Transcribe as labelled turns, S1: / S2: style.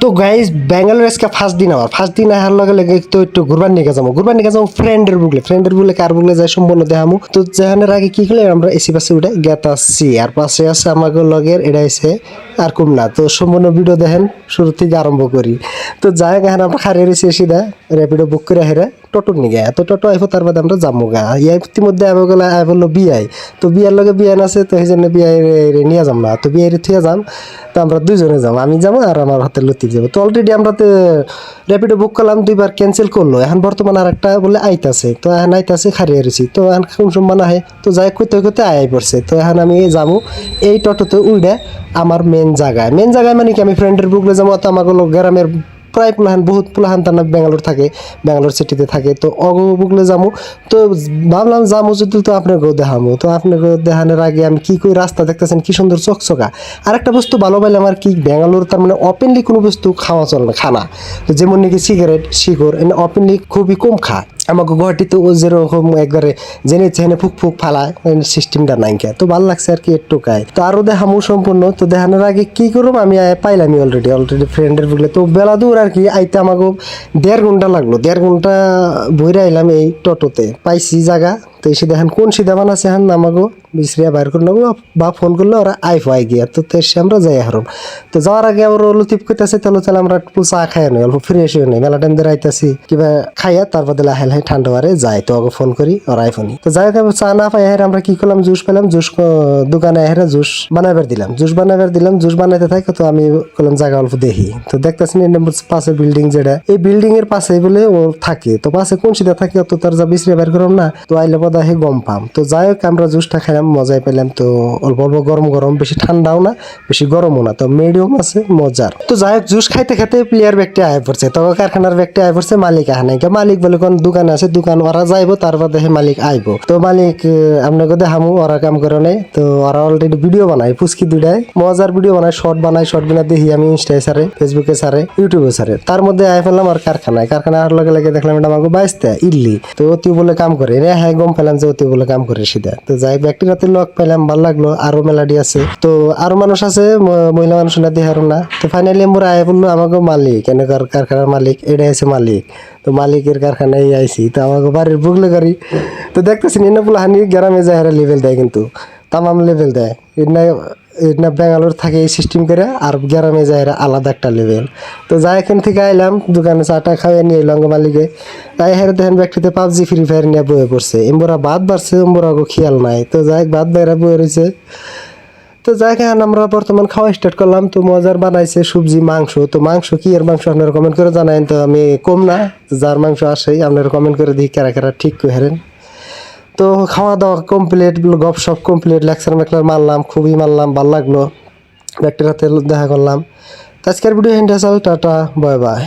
S1: তো গাইজ ব্যাঙ্গালোর আজকে ফার্স্ট দিন আসার লগে লগে তো একটু ঘুরবার নিয়ে যাবো ফ্রেন্ডের বুকলে কার বুকলে যাই সম্পূর্ণ দেখামু। তো যেখানের আগে কি করলে আমরা এসি পাশে উঠে গেতাছি, আর পাশে আছে আমাকে লগের এটা হচ্ছে আর কম না। তো সম্পূর্ণ ভিডিও দেখেন শুরু থেকে আরম্ভ করি। তো যাই এখানে আমরা খারিয়ে রয়েছি এসি দেয় র্যাপিডো বুক করে হেরে টোটোর নিয়ে তো টোটো আইব, তার বাদে আমরা যাবো গা। ইতিমধ্যে আইব গেলে আই বললো বিয়াই, তো বিয়ার লগে বিয়ান আছে, তো সেই জন্য বিয়াই নিয়ে যাম না, তো বিয়াই থুয়ে যাম। তো আমরা দুজনে যাবো, আমি যাবো আর আমার হাতে লতিফ যাবো। তো অলরেডি আমরা তো র্যাপিডো বুক করলাম, 2বার ক্যান্সেল করলো। এখন বর্তমান আর একটা বলে আইতাছে, তো এখন আইতাছে খারিয়ে রয়েছি। তো এখন কোন সম্মান আহে, তো যাই করতে আই পড়ছে। তো এখন আমি যাবো এই টোটোতে উইডে আমার মেন জায়গায় মানে কি আমি ফ্রেন্ডের বুকলে যাবো। তো আমাকে গ্রামের প্রায় বহুত পুলাহান তার ব্যাঙ্গালোর থাকে, ব্যাঙ্গালোর সিটিতে থাকে। তো বুকলে যাবো, তো ভাবলাম যাবো যদি তো আপনাকেও দেখামো। তো আপনাকে দেখানোর আগে আমি কি কই রাস্তা দেখতেছেন কি সুন্দর চকচকা। আর একটা বস্তু ভালো পাইলাম আর কি, ব্যাঙ্গালোর তার মানে ওপেনলি কোনো বস্তু খাওয়া চলে না, খানা তো যেমন নাকি সিগারেট শিকড় এনে ওপেনলি খুবই কম খায়। আমাকে গুয়াহাটিতে ও যেরকম একবারে জেনে চেনে ফুক ফালায় সিস্টেমটা নাই কে, তো ভালো লাগছে আর কি একটু কায়। তো আরও দেখামো সম্পূর্ণ। তো দেখানোর আগে কি করব আমি পাইলামই অলরেডি ফ্রেন্ডের বুকলে। তো বেলা দূর আর কি আইতে আমাকে 1.5 ঘন্টা লাগলো, 1.5 ঘন্টা বইরে আইলাম এই টোটোতে, পাইছি জায়গা। তো এসে দেখেন কোন সিধা বানাচ্ছে হ্যাঁ আমাকে বিশ্রিয়া বাইর করে নেবো বা ফোন করলে ওরা আই গিয়া। তো এসে আমরা যাই হারুম। তো যাওয়ার আগে আবার লতিফ করতেছে তাহলে আমরা একটু চা খাই নই, অল্প ফ্রেশ হয়ে নেই, মেলা টাইম ধরে আইতাছি কিবা খাইয়া তারপর দিলে হাই ঠান্ডা বারে যাই। তো আগে ফোন করি ওর আইফোনই। তো যাই হোক চা না পাই হেরে আমরা কি করলাম, জুস পেলাম, জুস দোকানে হেরে জুস বানাইবার দিলাম, জুস বানাইতে থাকে। তো আমি বললাম জায়গা অল্প দেখি। তো দেখতেছি পাশে বিল্ডিং যেটা, এই বিল্ডিং এর পাশে বলে ও থাকে। তো পাশে কোন সিধা থাকে অত তার যা বিশ্রিয়া বের করলাম না, তো আইলে বোধ হয় গম পাম। তো যাই হোক আমরা জুসটা খাইলাম, মজাই পেলাম। তো অল্প অল্প গরম বেশি ঠান্ডাও না বেশি গরমও না, তো মিডিয়াম আছে মজার। তো যাই হোক জুস খাইতে প্লেয়ার ব্যক্তি আয় পড়ছে, তো কারখানার ব্যক্তি আয় পড়ছে, মালিক আহ নাই। মালিক বলে কোন দোকানে আছে, দোকান ওরা যাইবো, তারপর দেখে মালিক আইবো। তো মালিক আপনাকে দেখামু ওরা কাম করে নেই। তো ওরা অলরেডি ভিডিও বানায়, পুচকি দুটায় মজার ভিডিও বানায়, শর্ট বানা দেখি আমি ইনস্টায় সারে, ফেসবুকে সারে, ইউটিউবে সারে। তার মধ্যে আয় ফেললাম আর কারখানায় আর লগে দেখলাম এটা আমাকে বাইসতে ইল্লি। তো অতি বলে কাম করে হ্যাঁ গম পেলাম যে অতি বলে কাম করে সিধা। তো যাই ব্যক্তিরাতে লোক পেলাম, ভালো লাগলো। আরো মেলাডি আছে, তো আরো মানুষ আছে, মহিলা মানুষ না দিয়ে হারো না। তো ফাইনালি আমরা আয় বললো আমাকে মালিক এনে কারখানার মালিক এটা আছে মালিক। তো মালিকের কারখানায় আইসি, তো আমাকে বাড়ির বুকলে গাড়ি। তো দেখতেছি এনে বলে হানি গ্রামে যায় হারা লেভেল দেয়, কিন্তু তামাম লেভেল দেয়। এটা ব্যাঙ্গালোর থাকে এই সিস্টেম করে, আর গ্রামে যায় আলাদা একটা লেভেল। তো যাই এখান থেকে আইলাম দোকানে চাটা খাওয়াই নিয়ে এলাম মালিকে। তাই হেরে দেখেন ব্যক্তিতে পাবজি ফ্রি ফায়ার নিয়ে বয়ে পড়ছে, এমবরা বাদ বাড়ছে, এমবরা খেয়াল নাই। তো যাই বাদ বাইরা বয়ে রয়েছে। তো যাই খান আমরা বর্তমান খাওয়া স্টার্ট করলাম। তো মজার বানাইছে সবজি মাংস। তো মাংস কি এর মাংস আপনারা কমেন্ট করে জানাইন। তো আমি কম না, যার মাংস আসেই আপনারা কমেন্ট করে দিই কারা ঠিক করে হেরেন। তো খাওয়া দাওয়া কমপ্লিট, গপসপ কমপ্লিট, লেকচার মারলাম, খুবই মারলাম, ভালো লাগলো। ব্যক্তির হাতে দেখা করলাম। আজকের ভিডিও হেন্ডে টাটা, বাই বাই।